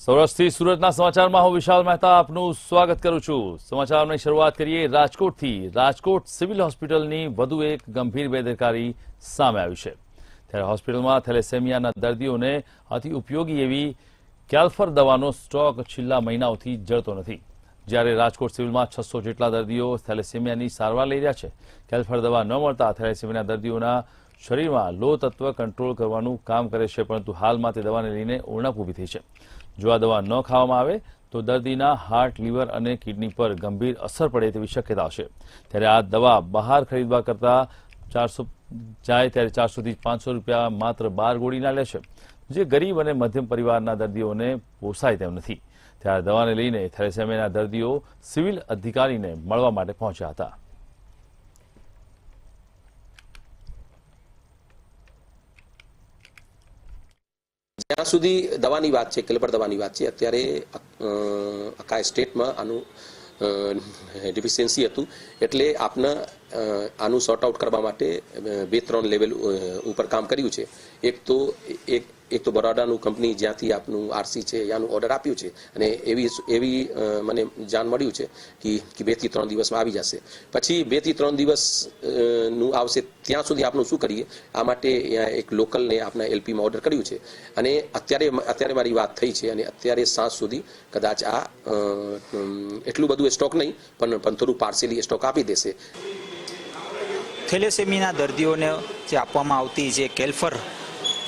સૌરાષ્ટ્રથી સુરતના સમાચારમાં હું વિશાલ મહેતા આપનું સ્વાગત કરું છું। સમાચારની શરૂઆત કરીએ રાજકોટથી। રાજકોટ સિવિલ હોસ્પિટલની વધુ એક ગંભીર બેદરકારી સામે આવી છે। ત્યારે હોસ્પિટલમાં થેલેસેમિયાના દર્દીઓને અતિ ઉપયોગી એવી કેલ્ફર દવાનો સ્ટોક છેલ્લા મહિનાઓથી જળતો નથી। જ્યારે રાજકોટ સિવિલમાં 600 જેટલા દર્દીઓ થેલેસેમિયાની સારવાર લઈ રહ્યા છે। કેલ્ફર દવા ન મળતા થેલેસેમિયાના દર્દીઓના શરીરમાં લો તત્વ કંટ્રોલ કરવાનું કામ કરે છે, પરંતુ હાલમાં તે દવાને લઈને ઉણપ ઊભી થઈ છે। જો આ દવા ન ખાવામાં આવે તો દર્દીના હાર્ટ, લીવર અને કિડની પર ગંભીર અસર પડે તેવી શક્યતા છે। ત્યારે આ દવા બહાર ખરીદવા કરતા 400 જાય ત્યારે 400 થી 500 રૂપિયા માત્ર 12 ગોળીના લે છે, જે ગરીબ અને મધ્યમ પરિવારના દર્દીઓને પોસાય તેમ નથી। ત્યારે દવાને લઈને થેલેસેમિયાના દર્દીઓ સિવિલ અધિકારીને મળવા માટે પહોંચ્યા હતા। જ્યાં સુધી દવાની વાત છે, કેલ્ફર દવાની વાત છે, અત્યારે આખા સ્ટેટમાં આનું ડિફિશિયન્સી હતું, એટલે આપને આનું સોર્ટ આઉટ કરવા માટે 2-3 લેવલ ઉપર કામ કર્યું છે। એક તો બરોડાનું કંપની જ્યાંથી આપનું આરસી છે યાનું ઓર્ડર આપ્યું છે, અને એવી મને જાણ મળ્યું છે કે 2 થી 3 દિવસમાં આવી જશે। પછી 2 થી 3 દિવસનું આવશે ત્યાં સુધી આપણે શું કરીએ, આ માટે એક લોકલને આપણા એલપીમાં ઓર્ડર કર્યું છે, અને અત્યારે મારી વાત થઈ છે, અને અત્યારે સાંજ સુધી કદાચ આ એટલું બધું સ્ટોક નહીં પણ થોડું પાર્સેલી સ્ટોક આપી દેશે। થેલેસેમિયાના દર્દીઓને જે આપવામાં આવતી જે કેલ્ફર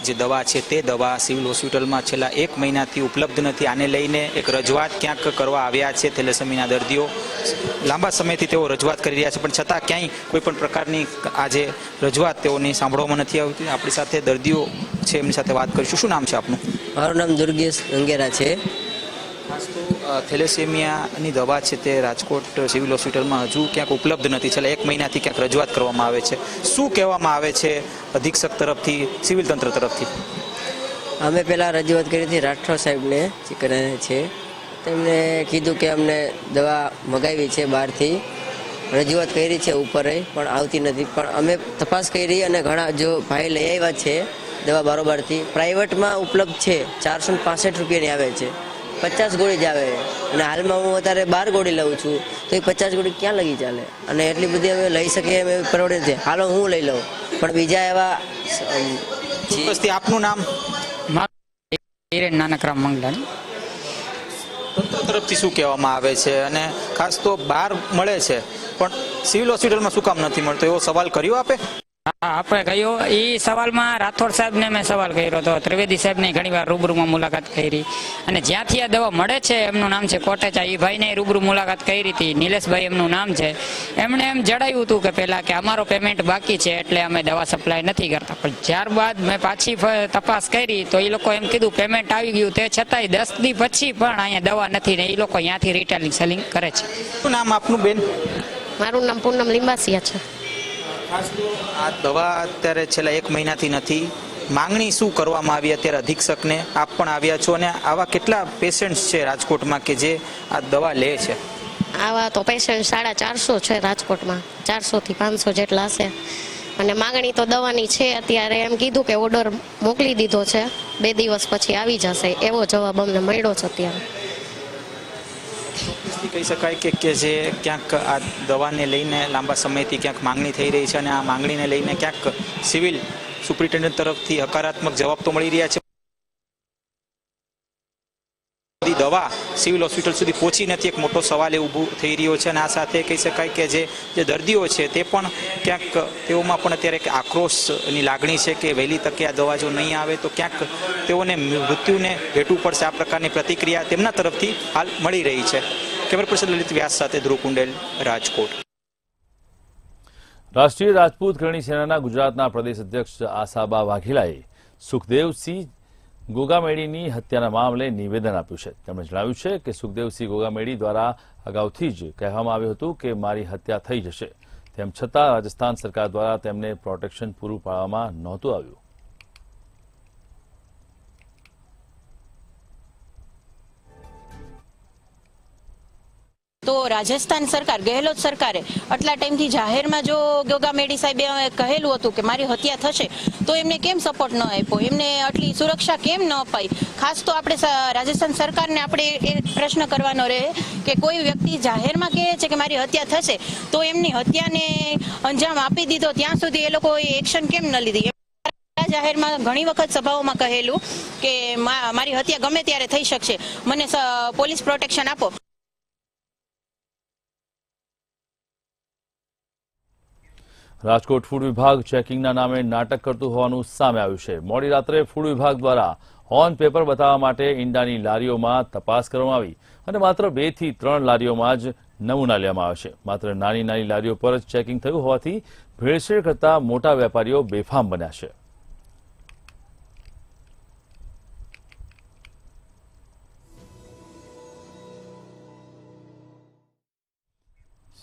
જે દવા છે તે દવા સિવિલ હોસ્પિટલમાં છેલ્લા 1 મહિનાથી ઉપલબ્ધ નથી। આને લઈને એક રજૂઆત ક્યાંક કરવા આવ્યા છે થેલેસેમિયાના દર્દીઓ। લાંબા સમયથી તેઓ રજૂઆત કરી રહ્યા છે, પણ છતાં ક્યાંય કોઈ પણ પ્રકારની આજે રજૂઆત તેઓની સાંભળવામાં નથી આવતી। આપણી સાથે દર્દીઓ છે, એમની સાથે વાત કરીશું। શું નામ છે આપનું? મારું નામ દુર્ગેશ અંગેરા છે। ખાસ તો થેલેસેમિયાની દવા છે તે રાજકોટ સિવિલ હોસ્પિટલમાં હજુ ક્યાંક ઉપલબ્ધ નથી। છેલ્લા 1 મહિનાથી ક્યાંક રજૂઆત કરવામાં આવે છે। શું કહેવામાં આવે છે અધિક્ષક તરફથી, સિવિલ તંત્ર તરફથી? અમે પહેલાં રજૂઆત કરી હતી રાઠોડ સાહેબને છે, તેમને કીધું કે અમને દવા મગાવી છે બહારથી, રજૂઆત કરી છે ઉપરે, પણ આવતી નથી। પણ અમે તપાસ કરી અને ઘણા જો ભાઈ લઈ આવ્યા છે દવા બરોબરથી, પ્રાઇવેટમાં ઉપલબ્ધ છે 465 રૂપિયાની આવે છે, 50 ગોળી જ આવે, અને હાલમાં હું અત્યારે 12 ગોળી લઉં છું, તો એ 50 ગોળી ક્યાં લગી ચાલે? અને એટલી બધી અમે લઈ શકીએ એમ પરવડે છે, હાલો હું લઈ લઉં, પણ બીજા એવા આપનું નામ? નાનકરામ મંગલાણી। તંત્ર તરફથી શું કહેવામાં આવે છે, અને ખાસ તો બહાર મળે છે પણ સિવિલ હોસ્પિટલમાં શું કામ નથી મળતો, એવો સવાલ કર્યો આપે? હા, આપણે કહ્યું એ સવાલમાં રાઠોડ સાહેબને મેં સવાલ કર્યો હતો, ત્રિવેદી સાહેબને ઘણી વાર રૂબરૂમાં મુલાકાત કરી, અને જ્યાંથી આ દવા મળે છે એમનું નામ છે કોટેચા, એ ભાઈને રૂબરૂ મુલાકાત કરી હતી, નિલેશભાઈ એમનું નામ છે। એમણે એમ જણાવ્યું હતું કે પહેલાં કે અમારો પેમેન્ટ બાકી છે એટલે અમે દવા સપ્લાય નથી કરતા, પણ ત્યારબાદ મેં પાછી તપાસ કરી તો એ લોકો એમ કીધું પેમેન્ટ આવી ગયું, તે છતાંય 10 દી પછી પણ અહીંયા દવા નથી ને એ લોકો અહીંયાથી રિટેલિંગ સેલિંગ કરે છે। શું નામ આપનું બેન? મારું નામ પૂનમ લીંબાસિયા છે। ખાસ તો આ દવા અત્યારે છેલ્લા 1 મહિનાથી નથી, માંગણી શું કરવામાં આવી અત્યારે અધિક્ષકને? આપ પણ આવ્યા છો, અને આવા કેટલા પેશન્ટ્સ છે રાજકોટમાં કે જે આ દવા લે છે? આવા તો પેશન્ટ 450 છે રાજકોટમાં, 400 થી 500 જેટલા હશે, અને માંગણી તો દવાની છે। અત્યારે એમ કીધું કે ઓર્ડર મોકલી દીધો છે, 2 દિવસ પછી આવી જશે, એવો જવાબ અમને મળ્યો છે અત્યારે। કહી શકાય કે જે ક્યાંક આ દવાને લઈને લાંબા સમયથી ક્યાંક માંગણી થઈ રહી છે, અને આ માંગણીને લઈને ક્યાંક સિવિલ સુપ્રિન્ટેન્ડન્ટ તરફથી હકારાત્મક જવાબ તો મળી રહ્યા છે, દવા સિવિલ હોસ્પિટલ સુધી પહોંચી નથી, એક મોટો સવાલ એ ઊભો થઈ રહ્યો છે। અને આ સાથે કહી શકાય કે જે દર્દીઓ છે તે પણ ક્યાંક તેઓમાં પણ અત્યારે એક આક્રોશની લાગણી છે કે વહેલી તકે આ દવા જો નહીં આવે તો ક્યાંક તેઓને મૃત્યુને ભેટવું પડશે। આ પ્રકારની પ્રતિક્રિયા તેમના તરફથી હાલ મળી રહી છે। કેમેરા પર્સન લલિત વ્યાસ સાથે ધ્રુવ કુંડેલ, રાજકોટ। રાષ્ટ્રીય રાજપૂત કરણી સેનાના ગુજરાતના પ્રદેશ અધ્યક્ષ આશાબા વાઘેલાએ સુખદેવસિંહ ગોગામેડીની હત્યાના મામલે નિવેદન આપ્યું છે। તેમણે જણાવ્યું છે કે સુખદેવસિંહ ગોગામેડી દ્વારા અગાઉથી જ કહેવામાં આવ્યું હતું કે મારી હત્યા થઈ જશે, તેમ છતાં રાજસ્થાન સરકાર દ્વારા તેમને પ્રોટેક્શન પૂરું પાડવામાં નહોતું આવ્યું। તો રાજસ્થાન સરકાર, ગેહલોત સરકારે આટલા ટાઈમથી જાહેરમાં જો ગોગા મેડી સાહેબે કહેલું હતું કે મારી હત્યા થશે, તો એમને કેમ સપોર્ટ ન આપ્યો, એમને આટલી સુરક્ષા કેમ ન અપાઈ? ખાસ તો આપણે રાજસ્થાન સરકારને આપણે એ પ્રશ્ન કરવાનો રહે કે કોઈ વ્યક્તિ જાહેરમાં કહે છે કે મારી હત્યા થશે, તો એમની હત્યાને અંજામ આપી દીધો ત્યાં સુધી એ લોકોએ એક્શન કેમ ન લીધી? જાહેરમાં ઘણી વખત સભાઓમાં કહેલું કે મારી હત્યા ગમે ત્યારે થઈ શકશે, મને પોલીસ પ્રોટેક્શન આપો. રાજકોટ ફૂડ વિભાગ ચેકિંગના નામે નાટક કરતું હોવાનું સામે આવ્યું છે. મોડી રાત્રે ફૂડ વિભાગ દ્વારા ઓન પેપર બતાવવા માટે ઈંડાની લારીઓમાં તપાસ કરવામાં આવી અને માત્ર 2 થી 3 લારીઓમાં જ નમૂના લેવામાં આવ્યા છે. માત્ર નાની નાની લારીઓ પર જ ચેકિંગ થયું હોવાથી ભેળસેળ કરતા મોટા વેપારીઓ બેફામ બન્યા છે.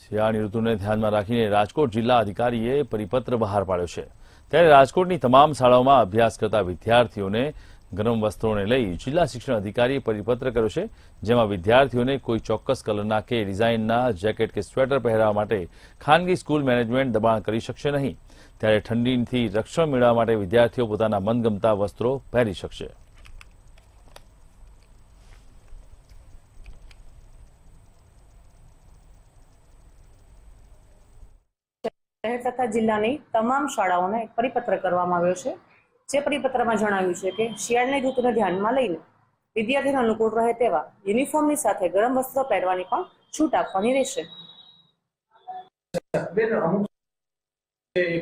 શિયાળાની ઋતુને ધ્યાનમાં રાખીને રાજકોટ જિલ્લા અધિકારીએ પરિપત્ર બહાર પાડ્યો છે. ત્યારે રાજકોટની તમામ શાળાઓમાં અભ્યાસ કરતા વિદ્યાર્થીઓને ગરમ વસ્ત્રોને લઈ જિલ્લા શિક્ષણ અધિકારીએ પરિપત્ર કર્યો છે, જેમાં વિદ્યાર્થીઓને કોઈ ચોક્કસ કલરના કે ડિઝાઇનના જેકેટ કે સ્વેટર પહેરવા માટે ખાનગી સ્કૂલ મેનેજમેન્ટ દબાણ કરી શકશે નહીં. ત્યારે ઠંડીથી રક્ષણ મેળવવા માટે વિદ્યાર્થીઓ પોતાના મનગમતા વસ્ત્રો પહેરી શકશે. શહેર તથા જિલ્લાની તમામ શાળાઓને એક પરિપત્ર કરવામાં આવ્યો છે, જે પરિપત્રમાં જણાવ્યું છે કે શિયાળાની ઋતુને ધ્યાનમાં લઈને વિદ્યાર્થીને અનુકૂળ રહે તેવા યુનિફોર્મની સાથે ગરમ વસ્ત્રો પહેરવાની પણ છૂટ આપવાની રહેશે.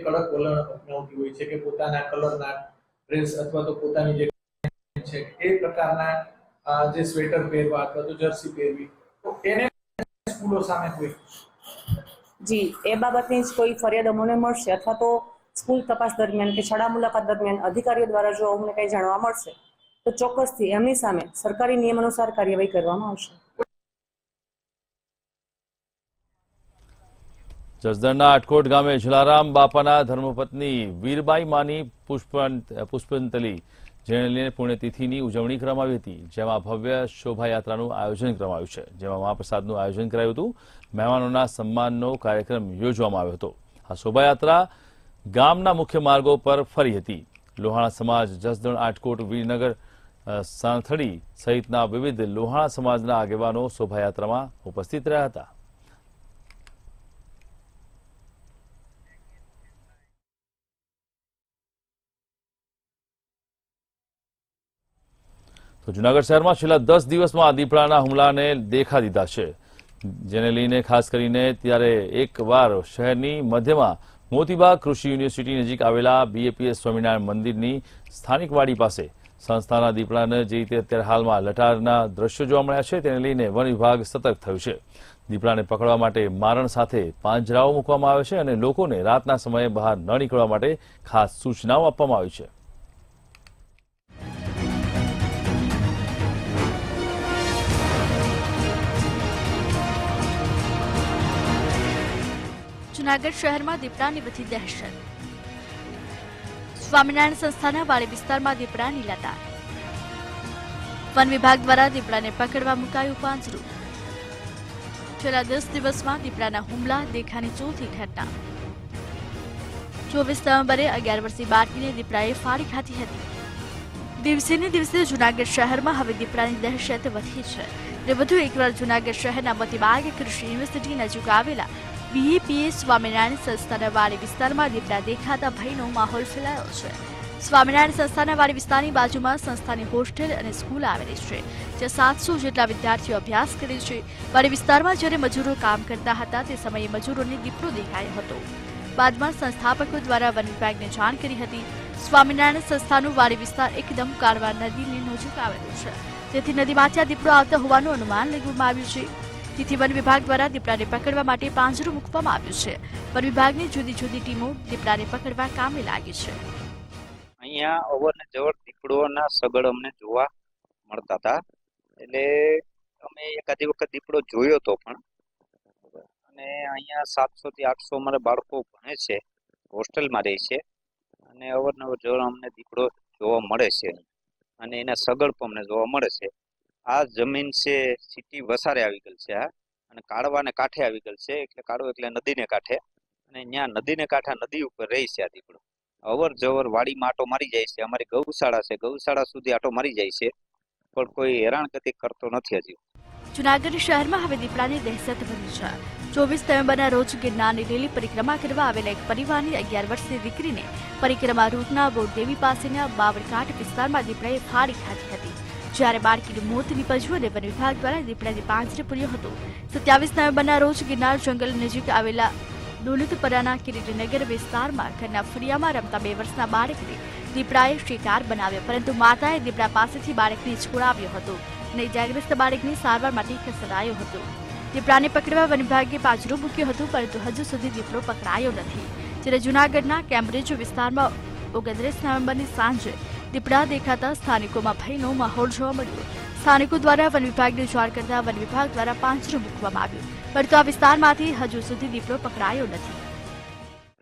કડક વલણ અપનાવતી હોય છે કે પોતાના કલરના ડ્રેસ અથવા તો પોતાની જે છે એ પ્રકારના જે સ્વેટર પહેરવા અથવા તો જર્સી પહેરવી, તો એને સ્કૂલો સામે કોઈ જી એ બાબતની જ કોઈ ફરિયાદ અમને મળશે અથવા તો સ્કૂલ તપાસ દરમિયાન કે શાળા મુલાકાત દરમિયાન અધિકારીઓ દ્વારા જો અમને કંઈ જાણવા મળશે તો ચોક્કસથી એમની સામે સરકારી નિયમ અનુસાર કાર્યવાહી કરવામાં આવશે. જસદણના આટકોટ ગામે જલારામ બાપાના ધર્મપત્ની વીરબાઈ માની પુષ્પાંજલિ જેને લઈને પુણ્યતિથિની ઉજવણી કરવામાં આવી હતી, જેમાં ભવ્ય શોભાયાત્રાનું આયોજન કરવામાં આવ્યું છે, જેમાં મહાપ્રસાદનું આયોજન કરાયું હતું. મહેમાનોના સન્માનનો કાર્યક્રમ યોજવામાં આવ્યો હતો. આ શોભાયાત્રા ગામના મુખ્ય માર્ગો પર ફરી હતી. લોહાણા સમાજ, જસદણ, આટકોટ, વીરનગર, સાંથડી સહિતના વિવિધ લોહાણા સમાજના આગેવાનો શોભાયાત્રામાં ઉપસ્થિત રહ્યા હતા. તો જૂનાગઢ શહેરમાં છેલ્લા 10 દિવસમાં દીપડાના હુમલાને દેખા દીધા છે, જેને લઈને ખાસ કરીને ત્યારે એકવાર શહેરની મધ્યમાં મોતીબાગ કૃષિ યુનિવર્સિટી નજીક આવેલા BAPS સ્વામિનારાયણ મંદિરની સ્થાનિક વાડી પાસે સંસ્થાના દીપડાને જે રીતે અત્યારે હાલમાં લટારના દ્રશ્યો જોવા મળ્યા છે, તેને લઈને વન વિભાગ સતર્ક થયું છે. દીપડાને પકડવા માટે મારણ સાથે પાંજરાઓ મૂકવામાં આવે છે અને લોકોને રાતના સમયે બહાર ન નીકળવા માટે ખાસ સૂચનાઓ આપવામાં આવી છે. જૂનાગઢ શહેરમાં દીપડાની વધી દહેશત. સ્વામિનારાયણ સંસ્થાના વાડી વિસ્તારમાં દીપડાની લટાર. વન વિભાગ દ્વારા દીપડાને પકડવા મુકાયું પાંજરું. છેલ્લા 10 દિવસમાં દીપડાના હુમલા દેખાની ચોથી ઘટના. 24 નવેમ્બરે 11 વર્ષીય બાળકીને દીપડાએ ફાડી ખાધી હતી. દિવસે ને દિવસે જૂનાગઢ શહેરમાં હવે દીપડાની દહેશત વધી છે. અને વધુ એકવાર જૂનાગઢ શહેરના મોતીબાગ કૃષિ યુનિવર્સિટી નજીક આવેલા BAPS સ્વામિનારાયણ સંસ્થાના વાડી વિસ્તારમાં દીપડા દેખાતા ભયનો માહોલ ફેલાયો છે. સ્વામિનારાયણ સંસ્થાના વાડી વિસ્તારની બાજુમાં સંસ્થાની હોસ્ટેલ અને સ્કૂલ આવેલી છે, જ્યાં 700 જેટલા વિદ્યાર્થીઓ અભ્યાસ કરે છે. વાડી વિસ્તારમાં જ્યારે મજૂરો કામ કરતા હતા તે સમયે મજૂરોને દીપડો દેખાયો હતો. બાદમાં સંસ્થાપકો દ્વારા વન વિભાગને જાણ કરી હતી. સ્વામિનારાયણ સંસ્થાનું વાડી વિસ્તાર એકદમ કાળવા નદીની નજીક આવેલું છે, જેથી નદીમાંથી આ દીપડો આવતા હોવાનું અનુમાન લગાવવામાં આવ્યું છે. તેથી વન વિભાગ દ્વારા દીપડાને પકડવા માટે પાંજરું મૂકવામાં આવ્યું છે. વન વિભાગની જુદી જુદી ટીમો દીપડાને પકડવા કામે લાગી છે. અહીંયા અવરનજવર દીપડોના સગડ અમને જોવા મળતા હતા, એટલે અમે એકાદી વખત દીપડો જોયો હતો પણ. અને અહીંયા 700 થી 800 અમારા બાળકો ભણે છે, હોસ્ટેલમાં રહે છે, અને અવરનજવર અમને દીપડો જોવા મળે છે અને એના સગડ પણ અમને જોવા મળે છે. આ જમીન છે સિટી વસારે આવી ગયેલ છે અને કાળવાને કાંઠે આવી ગયેલ છે, એટલે કાળવો એટલે નદીને કાંઠે, અને ત્યાં નદીને કાંઠે નદી ઉપર રહી છે આ દીપડો. અવર જવર વાડીમાં આટો મારી જાય છે. અમારી ગૌશાળા છે, ગૌશાળા સુધી આટો મારી જાય છે, પણ કોઈ હેરાનગતિ કરતો નથી હજી. જૂનાગઢ શહેરમાં હવે દીપડાની દહેશત વધી છે. 24 નવેમ્બરના રોજ ગિરનારની લીલી પરિક્રમા કરવા આવેલા એક પરિવારની 11 વર્ષની દીકરીને પરિક્રમા રૂટના બોરદેવી પાસેના બાવળકાંઠ વિસ્તારમાં દીપડાએ ફાડી ખાધી હતી. જ્યારે બાળકીનું મોત નીપજ્યું અને વન વિભાગ દ્વારા દીપડાને પાંજરે પૂર્યો હતો. 27 નવેમ્બરના રોજ ગિરનાર જંગલ નજીક આવેલા દોલતપરાના કિરીટનગર વિસ્તારમાં ઘરના ફળિયામાં રમતા 2 વર્ષના બાળકને દીપડાએ શિકાર બનાવ્યો, પરંતુ માતાએ દીપડા પાસેથી બાળકને છોડાવ્યો હતો અને ઇજાગ્રસ્ત બાળકને સારવાર માટે ખસેડાયો હતો. દીપડાને પકડવા વન વિભાગે પાંજરું મૂક્યું હતું, પરંતુ હજુ સુધી દીપડો પકડાયો નથી. જ્યારે જૂનાગઢના કેમ્બ્રિજ વિસ્તારમાં 29 નવેમ્બરની સાંજે દીપડા દેખાતા સ્થાનિકોમાં ભયનો માહોલ જોવા મળ્યો. સ્થાનિકો દ્વારા વન વિભાગને જાણ કરતા વન વિભાગ દ્વારા પાંજરું મૂકવામાં આવ્યું, પરંતુ આ વિસ્તારમાંથી હજુ સુધી દીપડો પકડાયો નથી.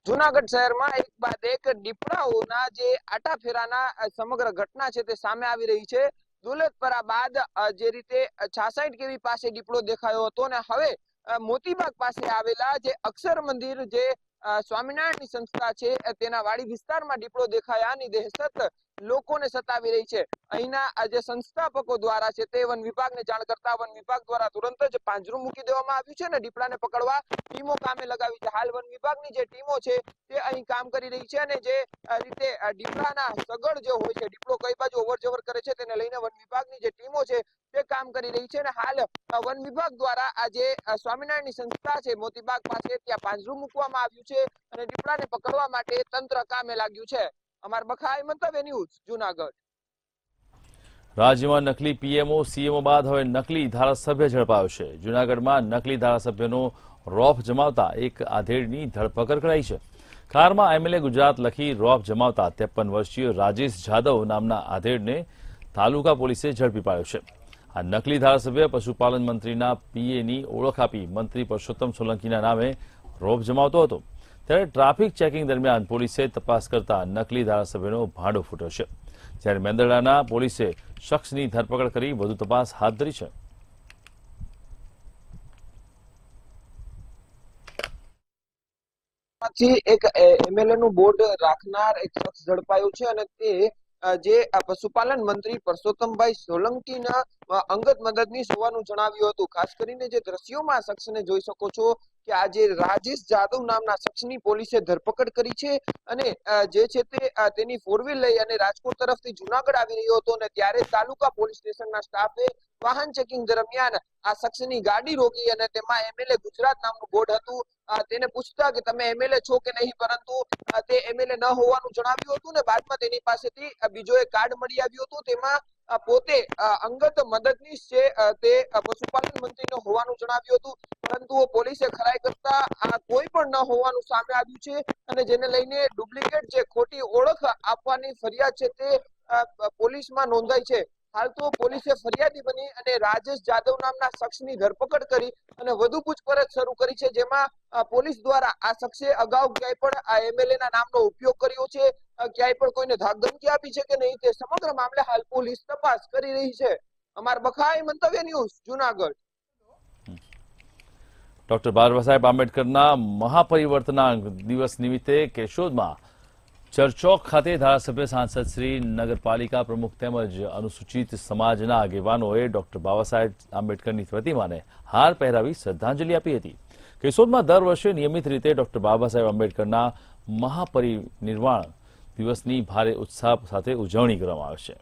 જૂનાગઢ શહેરમાં એક બાદ એક દીપડાઓના જે આટાફેરાના સમગ્ર ઘટના છે તે સામે આવી રહી છે. દોલતપરા બાદ જે રીતે 66 કેવી પાસે દીપડો દેખાયો હતો, અને હવે મોતીબાગ પાસે આવેલા જે અક્ષર મંદિર જે સ્વામિનારાયણની સંસ્થા છે તેના વાડી વિસ્તારમાં દીપડો દેખાયાની દહેશત લોકોને સતાવી રહી છે. અહીંના જે સંસ્થાપકો દ્વારા છે તે વન વિભાગને જાણ કરતા વન વિભાગ દ્વારા તુરંત જ પાંજરું મૂકી દેવામાં આવ્યું છે અને દીપડાને પકડવા ટીમો કામે લગાવી છે. હાલ વન વિભાગની જે ટીમો છે તે અહીં કામ કરી રહી છે, અને જે રીતે દીપડાના સગડ જે હોય છે, દીપડો કઈ બાજુ અવર જવર કરે છે તેને લઈને વન વિભાગની જે ટીમો છે તે કામ કરી રહી છે. અને હાલ વન વિભાગ દ્વારા આ જે સ્વામિનારાયણની સંસ્થા છે મોતીબાગ પાસે ત્યાં પાંજરું મૂકવામાં આવ્યું છે અને દીપડાને પકડવા માટે તંત્ર કામે લાગ્યું છે. અમાર બખાઈ મંતવ્ય ન્યૂઝ જૂનાગઢ. રાજ્યમાં નકલી પીએમઓ સીએમઓ બાદ હવે નકલી ધારાસભ્ય ઝડપાયો છે. જૂનાગઢમાં નકલી ધારાસભ્યનો રોફ જમાવતા એક આધેડની ધરપકડ કરાઈ છે. કારમાં એમએલએ ગુજરાત લખી રોફ જમાવતા 53 વર્ષીય રાજેશ જાદવ નામના આધેડને તાલુકા પોલીસે ઝડપી પાડ્યો છે. આ નકલી ધારાસભ્ય પશુપાલન મંત્રીના પીએની ઓળખ આપી મંત્રી પરસોત્તમ સોલંકીના નામે રોફ જમાવતો હતો. ત્યારે ટ્રાફિક ચેકિંગ દરમિયાન પોલીસે તપાસ કરતા નકલી ધારાસભ્યનો ભાંડો ફૂટ્યો છે. જ્યારે મેંદરડાના પોલીસે શખ્સની ધરપકડ કરી વધુ તપાસ હાથ ધરી છે. એક એમએલએ નું બોર્ડ રાખનાર એક શખ્સ ઝડપાયું છે, અને તે જે પશુપાલન મંત્રી પરસોત્તમભાઈ સોલંકીના અંગત મદદનીશ હોવાનું જણાવ્યું હતું. ખાસ કરીને જે દ્રશ્યોમાં આ શખ્સને જોઈ શકો છો કે આ જે રાજેશ જાદવ નામના શખ્સની પોલીસે ધરપકડ કરી છે, અને જે છે તે તેની 4 વ્હીલ લઈ અને રાજકોટ તરફથી જૂનાગઢ આવી રહ્યો હતો, અને ત્યારે તાલુકા પોલીસ સ્ટેશનના સ્ટાફે વાહન ચેકિંગ દરમિયાન આ શખ્સની ગાડી રોકી અને તેમાં એમએલએ ગુજરાત નામનું બોર્ડ હતું. તેને પૂછતા કે તમે એમએલએ છો કે નહીં, પરંતુ તે એમએલએ ન હોવાનું જણાવ્યું હતું, ને બાદમાં તેની પાસેથી બીજો એક કાર્ડ મળી આવ્યું હતું. તેમાં પોતે અંગત મદદનીશ છે તે પશુપાલન મંત્રીનો હોવાનું જણાવ્યું હતું, પરંતુ પોલીસે ખરાઈ કરતા આ કોઈ પણ ન હોવાનું સામે આવ્યું છે, અને જેને લઈને ડુપ્લિકેટ જે ખોટી ઓળખ આપવાની ફરિયાદ છે તે પોલીસમાં નોંધાઈ છે. હાલ તો પોલીસે ફરિયાદી બની અને રાજેશ જાદવ નામના શખ્સની ધરપકડ કરી અને વધુ પૂછપરછ શરૂ કરી છે, જેમાં પોલીસ દ્વારા આ શખ્સે અગાઉ ક્યાંય પણ આ એમએલએ ના નામનો ઉપયોગ કર્યો છે, ક્યાંય પણ કોઈને ધાકધમકી આપી છે કે નહીં, તે સમગ્ર મામલે હાલ પોલીસ તપાસ કરી રહી છે. અમાર બખાઈ મંતવ્ય ન્યૂઝ જૂનાગઢ. ડોક્ટર બાબા સાહેબ આંબેડકરના મહાપરિવર્તનાંક દિવસ નિમિત્તે કેશોદમાં ચર્ચોક ખાતે ધારાસભ્ય સાંસદ શ્રી નગરપાલિકા પ્રમુખ તેમજ અનુસૂચિત સમાજના આગેવાનોએ ડોક્ટર બાબા સાહેબ આંબેડકરની પ્રતિમાને હાર પહેરાવી શ્રદ્ધાંજલિ આપી હતી. કેશોદમાં દર વર્ષે નિયમિત રીતે ડોક્ટર બાબા સાહેબ આંબેડકરના મહાપરિનિર્વાણ દિવસની ભારે ઉત્સાહ સાથે ઉજવણી કરવામાં આવે છે.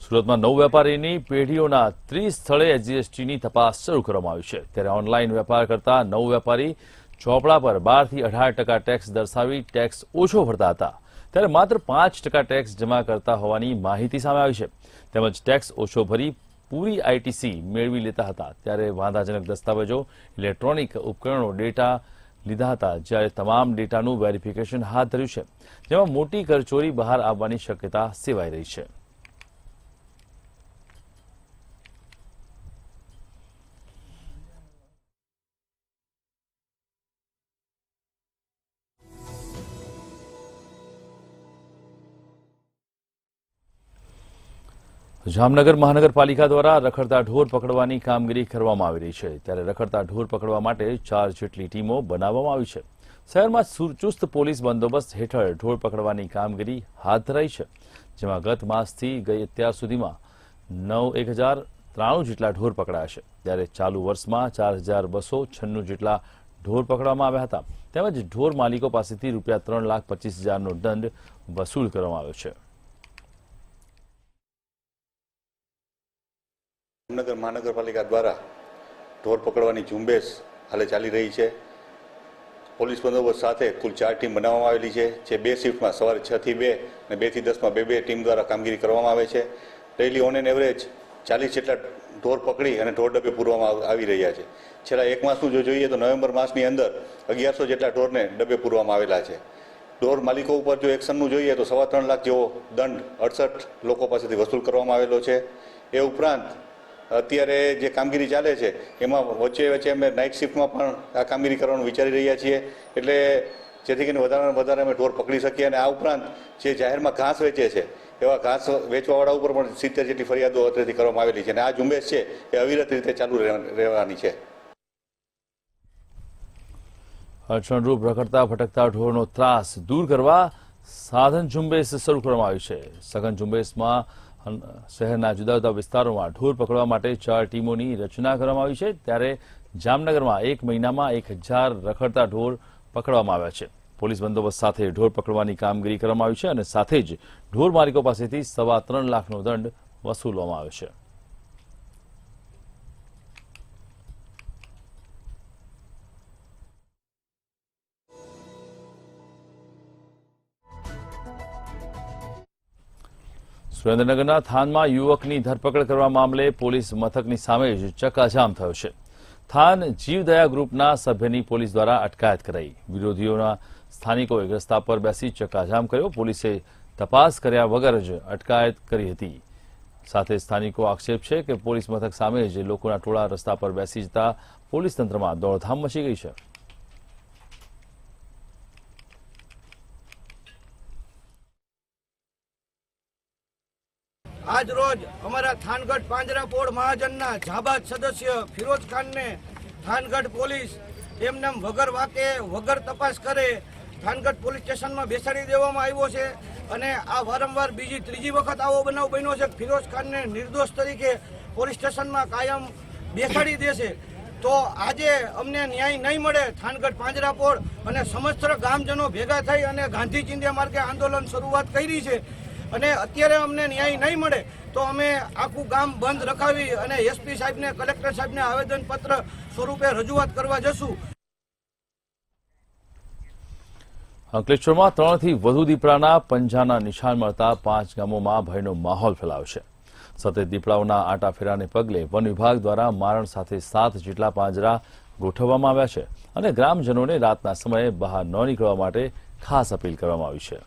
સુરતમાં 9 વેપારીની પેઢીઓના 30 સ્થળે એસજીએસટીની તપાસ શરૂ કરવામાં આવી છે. ત્યારે ઓનલાઈન વેપાર કરતા 9 વેપારી ચોપડા પર 12 થી 18% ટેક્સ દર્શાવી ટેક્સ ઓછો ભરતા હતા, ત્યારે માત્ર 5% ટેક્સ જમા કરતા હોવાની માહિતી સામે આવી છે. તેમજ ટેક્સ ઓછો ભરી પૂરી આઈટીસી મેળવી લેતા હતા, ત્યારે વાંધાજનક દસ્તાવેજો, ઇલેક્ટ્રોનિક ઉપકરણો, ડેટા લીધા હતા, જ્યારે તમામ ડેટાનું વેરિફિકેશન હાથ ધર્યું છે, જેમાં મોટી કરચોરી બહાર આવવાની શક્યતા સેવાઈ રહી છે. જામનગર મહાનગરપાલિકા દ્વારા રખડતા ઢોર પકડવાની કામગીરી કરવામાં આવી રહી છે, ત્યારે રખડતા ઢોર પકડવા માટે 4 જેટલી ટીમો બનાવવામાં આવી છે. શહેરમાં ચુસ્ત પોલીસ બંદોબસ્ત હેઠળ ઢોર પકડવાની કામગીરી હાથ ધરાઈ છે, જેમાં ગત માસથી અત્યાર સુધીમાં 1093 જેટલા ઢોર પકડાયા છે, ત્યારે ચાલુ વર્ષમાં 4296 જેટલા ઢોર પકડવામાં આવ્યા હતા, તેમજ ઢોર માલિકો પાસેથી ₹3,25,000નો દંડ વસૂલ કરવામાં આવ્યો છે. જામનગર મહાનગરપાલિકા દ્વારા ઢોર પકડવાની ઝુંબેશ હાલે ચાલી રહી છે. પોલીસ બંદોબસ્ત સાથે કુલ 4 ટીમ બનાવવામાં આવેલી છે, જે 2 શિફ્ટમાં સવારે 6 થી 2 અને 2 થી 10માં 2 ટીમ દ્વારા કામગીરી કરવામાં આવે છે. ડેઇલી ઓન એન એવરેજ 40 જેટલા ઢોર પકડી અને ઢોર ડબ્બે પૂરવામાં આવી રહ્યા છે. છેલ્લા 1 માસનું જો જોઈએ તો નવેમ્બર માસની અંદર 1100 જેટલા ઢોરને ડબ્બે પૂરવામાં આવેલા છે. ઢોર માલિકો ઉપર જો એક્શનનું જોઈએ તો 3.25 લાખ જેવો દંડ 68 લોકો પાસેથી વસૂલ કરવામાં આવેલો છે. એ ઉપરાંત અત્યારે જે કામગીરી ચાલે છે એમાં વચ્ચે અમે નાઇટ શિફ્ટમાં પણ આ કામગીરી કરવાનું વિચારી રહ્યા છીએ, એટલે જેથી કરીને વધારે અમે ઢોર પકડી શકીએ. અને આ ઉપરાંત જે જાહેરમાં ઘાસ વેચે છે એવા ઘાસ વેચવાવાળા ઉપર પણ 70 જેટલી ફરિયાદો અત્યારથી કરવામાં આવેલી છે, અને આ ઝુંબેશ છે એ અવિરત રીતે ચાલુ રહેવાની છે. અડચણરૂપ રખડતા ભટકતા ઢોરનો ત્રાસ દૂર કરવા સાધન ઝુંબેશ શરૂ કરવામાં આવી છે. સઘન ઝુંબેશમાં શહેરના જુદા જુદા વિસ્તારોમાં ઢોર પકડવા માટે 4 ટીમોની રચના કરવામાં આવી છે, ત્યારે જામનગરમાં 1 મહિનામાં 1000 રખડતા ઢોર પકડવામાં આવ્યા છે. પોલીસ બંદોબસ્ત સાથે ઢોર પકડવાની કામગીરી કરવામાં આવી છે, અને સાથે જ ઢોર માલિકો પાસેથી 3.25 લાખનો દંડ વસૂલવામાં આવ્યો છે. સુરેન્દ્રનગરના થાનમાં યુવકની ધરપકડ કરવા મામલે પોલીસ મથકની સામે જ ચક્કાજામ થયો છે. થાન જીવદયા ગ્રુપના સભ્યની પોલીસ દ્વારા અટકાયત કરાઈ. વિરોધીઓના સ્થાનિકોએ રસ્તા પર બેસી ચક્કાજામ કર્યો. પોલીસે તપાસ કર્યા વગર જ અટકાયત કરી હતી. સાથે સ્થાનિકો આક્ષેપ છે કે પોલીસ મથક સામે જ લોકોના ટોળા રસ્તા પર બેસી જતા પોલીસ તંત્રમાં દોડધામ મચી ગઈ છે. આજ રોજ અમારા થાનગઢ પાંજરાપોળ મહાજનના જાબાદ સદસ્ય ફિરોઝ ખાનને થાનગઢ પોલીસ એમને વગર વાકે વગર તપાસ કરે થાનગઢ પોલીસ સ્ટેશનમાં બેસાડી દેવામાં આવ્યો છે, અને આ વારંવાર ત્રીજી વખત આવો બનાવ બન્યો છે. ફિરોઝ ખાનને નિર્દોષ તરીકે પોલીસ સ્ટેશનમાં કાયમ બેસાડી દેશે તો આજે અમને ન્યાય નહીં મળે. થાનગઢ પાંજરાપોળ અને સમસ્ત ગામજનો ભેગા થઈ અને ગાંધી ચિંધ્યા માર્ગે આંદોલન શરૂઆત કરી છે, અને અત્યારે અમને ન્યાય નહીં મળે તો અમે આખું ગામ બંધ રખાવી અને એસપી સાહેબને, કલેક્ટર સાહેબને આવેદનપત્ર સ્વરૂપે રજૂઆત કરવા જશું. અંકલેશ્વરમાં 3 થી વધુ દીપડાના પંજાના નિશાન મળતા 5 ગામોમાં ભયનો માહોલ ફેલાયો છે. સતત દીપડાઓના આટાફેરાને પગલે વન વિભાગ દ્વારા મારણ સાથે 7 જેટલા પાંજરા ગોઠવવામાં આવ્યા છે, અને ગ્રામજનોને રાતના સમયે બહાર ન નીકળવા માટે ખાસ અપીલ કરવામાં આવી છે.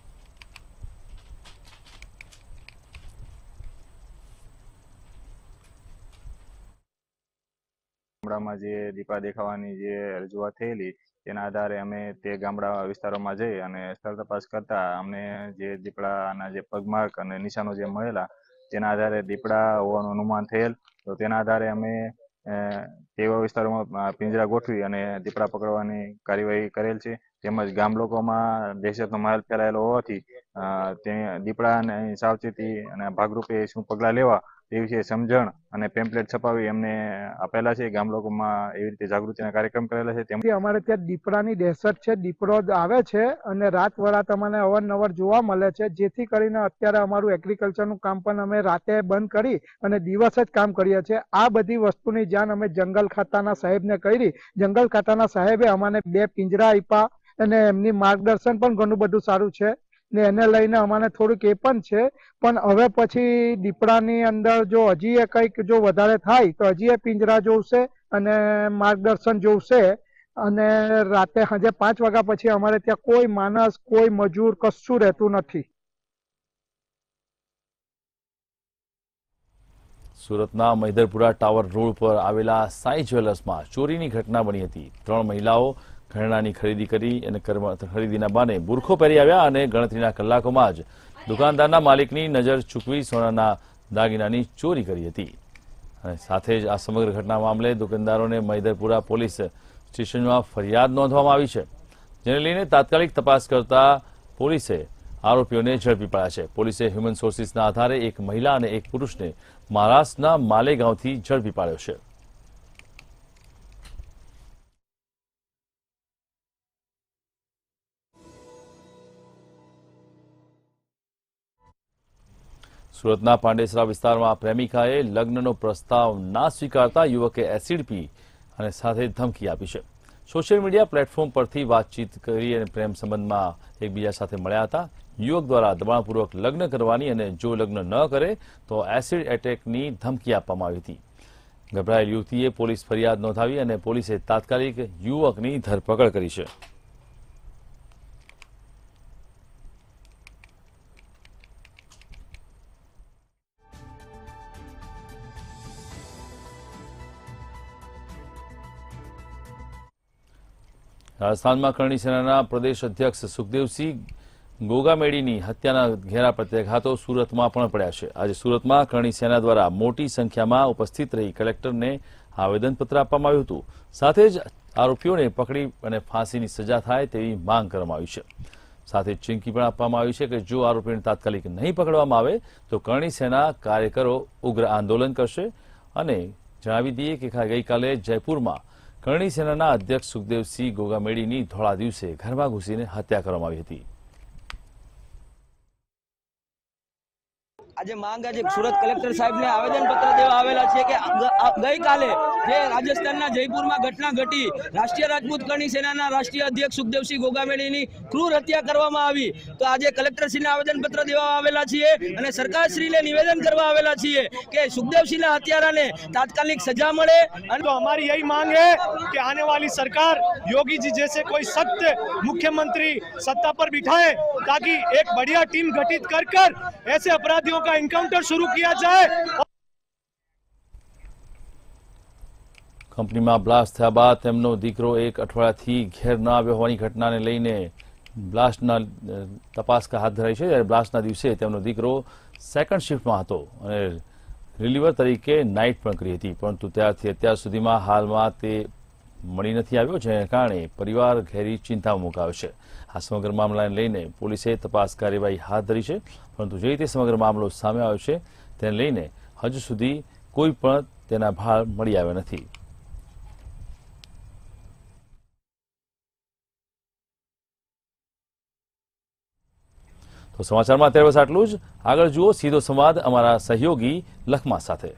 ગામડામાં જે દીપડા દેખાવાની જે રજૂઆત થયેલી તેના આધારે અમે તે ગામડા વિસ્તારોમાં જઈ અને સ્થળ તપાસ કરતા અમને જે દીપડાના જે પગમાર્ક અને નિશાનો જે મળેલા તેના આધારે દીપડા હોવાનું અનુમાન થયેલ. તો તેના આધારે અમે તેવા વિસ્તારોમાં પિંજરા ગોઠવી અને દીપડા પકડવાની કાર્યવાહી કરેલ છે. તેમજ ગામ લોકોમાં દહેશતનો માહોલ ફેલાયેલો હોવાથી તે દીપડાની સાવચેતી અને ભાગરૂપે શું પગલાં લેવા તે વિશે સમજણ અને પેમ્પલેટ છપાવી એમને આપેલા છે. ગામ લોકોમાં એવી રીતે જાગૃતિના કાર્યક્રમ કરેલા છે. તેમ અમારે ત્યાં દીપડાની દહેશત છે. દીપડો આવે છે અને રાત વરાત અમને અવારનવાર જોવા મળે છે, જેથી કરીને અત્યારે અમારું એગ્રીકલ્ચરનું કામ પણ અમે રાતે બંધ કરી અને દિવસ જ કામ કરીએ છીએ. આ બધી વસ્તુની જાણ અમે જંગલ ખાતાના સાહેબને કરી. જંગલ ખાતાના સાહેબે અમને 2 પિંજરા આપ્યા અને એમની માર્ગદર્શન પણ ઘણું બધું સારું છે. ને એને લઈને અમારે થોડુંક એ પણ છે, પણ હવે પછી દીપડાની અંદર જો હજી એ કંઈક જો વધારે થાય તો હજી એ પિંજરા જોશે અને માર્ગદર્શન જોશે. અને રાતે સાંજે 5 વાગ્યા પછી અમારે ત્યાં કોઈ માણસ, કોઈ મજૂર કશું રહેતું નથી. સુરતના મહિધરપુરા ટાવર રોડ પર આવેલા સાઈ જ્વેલર્સમાં ચોરીની ઘટના બની હતી. 3 મહિલાઓ ઘરેણાંની ખરીદી કરી અને ખરીદીના બહાને બુરખો પહેરી આવ્યા અને ગણતરીના કલાકોમાં જ દુકાનદારના માલિકની નજર ચૂકવી સોનાના દાગીનાની ચોરી કરી હતી. અને સાથે જ આ સમગ્ર ઘટના મામલે દુકાનદારોને મહિધરપુરા પોલીસ સ્ટેશનમાં ફરિયાદ નોંધવામાં આવી છે, જેને લઈને તાત્કાલિક તપાસ કરતા પોલીસે આરોપીઓને ઝડપી પાડ્યા છે. પોલીસે હ્યુમન સોર્સિસના આધારે એક મહિલા અને એક પુરુષને મહારાષ્ટ્રના માલેગાંવથી ઝડપી પાડ્યો છે. સુરતના પાંડેસરા વિસ્તારમાં પ્રેમિકાએ લગ્નનો પ્રસ્તાવ ના સ્વીકારતા યુવકે એસિડ પી અને સાથે ધમકી આપી છે. સોશિયલ મીડિયા પ્લેટફોર્મ પરથી વાતચીત કરી અને પ્રેમ સંબંધમાં એકબીજા સાથે મળ્યા હતા. યુવક દ્વારા દબાણપૂર્વક લગ્ન કરવાની અને જો લગ્ન ન કરે તો એસિડ એટેકની ધમકી આપવામાં આવી હતી. ગભરાયેલ યુવતીએ પોલીસ ફરિયાદ નોંધાવી અને પોલીસે તાત્કાલિક યુવકની ધરપકડ કરી છે. રાજસ્થાનમાં કરણી સેનાના પ્રદેશ અધ્યક્ષ સુખદેવસિંહ ગોગામેડીની હત્યાના ઘેરા પ્રત્યાઘાતો સુરતમાં પણ પડ્યા છે. આજે સુરતમાં કરણી સેના દ્વારા મોટી સંખ્યામાં ઉપસ્થિત રહી કલેક્ટરને આવેદનપત્ર આપવામાં આવ્યું હતું. સાથે જ આરોપીઓને પકડી અને ફાંસીની સજા થાય તેવી માંગ કરવામાં આવી છે. સાથે જ ચીમકી પણ આપવામાં આવી છે કે જો આરોપીઓને તાત્કાલિક નહીં પકડવામાં આવે તો કરણી સેના કાર્યકરો ઉગ્ર આંદોલન કરશે. અને જણાવી દઈએ કે ગઈકાલે જયપુરમાં કરણી સેનાના અધ્યક્ષ સુખદેવસિંહ ગોગામેડીની ધોળા દિવસે ઘરમાં ઘૂસીને હત્યા કરવામાં આવી હતી. આજે માંગ આજે સુરત કલેક્ટર સાહેબને આવેદનપત્ર દેવા આવેલા છે કે ગઈકાલે જે રાજસ્થાનના જયપુરમાં ઘટના ઘટી, રાષ્ટ્રીય રાજપૂત કરણી સેનાના રાષ્ટ્રીય અધ્યક્ષ સુખદેવસિંહ ગોગામેડીની ક્રૂર હત્યા કરવામાં આવી, તો આજે કલેક્ટરશ્રીને આવેદનપત્ર દેવા આવેલા છીએ અને સરકારશ્રીને નિવેદન કરવા આવેલા છીએ કે સુખદેવસિંહના હત્યારાને તાત્કાલિક सजा મળે. અને तो हमारी यही मांग है कि आने वाली सरकार योगी जी जैसे कोई सख्त मुख्यमंत्री सत्ता पर बिठाए ताकि एक बढ़िया टीम गठित कर ऐसे अपराधियों का एनकाउंटर शुरू किया जाए. કંપનીમાં બ્લાસ્ટ થયા બાદ તેમનો દીકરો એક અઠવાડિયાથી ઘેર ન આવ્યો હોવાની ઘટનાને લઈને બ્લાસ્ટના તપાસ હાથ ધરાઈ છે. જ્યારે બ્લાસ્ટના દિવસે તેમનો દીકરો સેકન્ડ શિફ્ટમાં હતો અને રિલીવર તરીકે નાઇટ પણ કરી હતી, પરંતુ ત્યારથી અત્યાર સુધીમાં હાલમાં તે મળી નથી આવ્યો, જેને કારણે પરિવાર ઘેરી ચિંતામાં મુકાયો છે. આ સમગ્ર મામલાને લઈને પોલીસે તપાસ કાર્યવાહી હાથ ધરી છે, પરંતુ જે રીતે સમગ્ર મામલો સામે આવ્યો છે તેને લઈને હજુ સુધી કોઈ પણ તેના ભાર મળી આવ્યા નથી. તો સમાચારમાં અત્યારે બસ આટલું જ. આગળ જુઓ સીધો સંવાદ અમારા સહયોગી લખમા સાથે.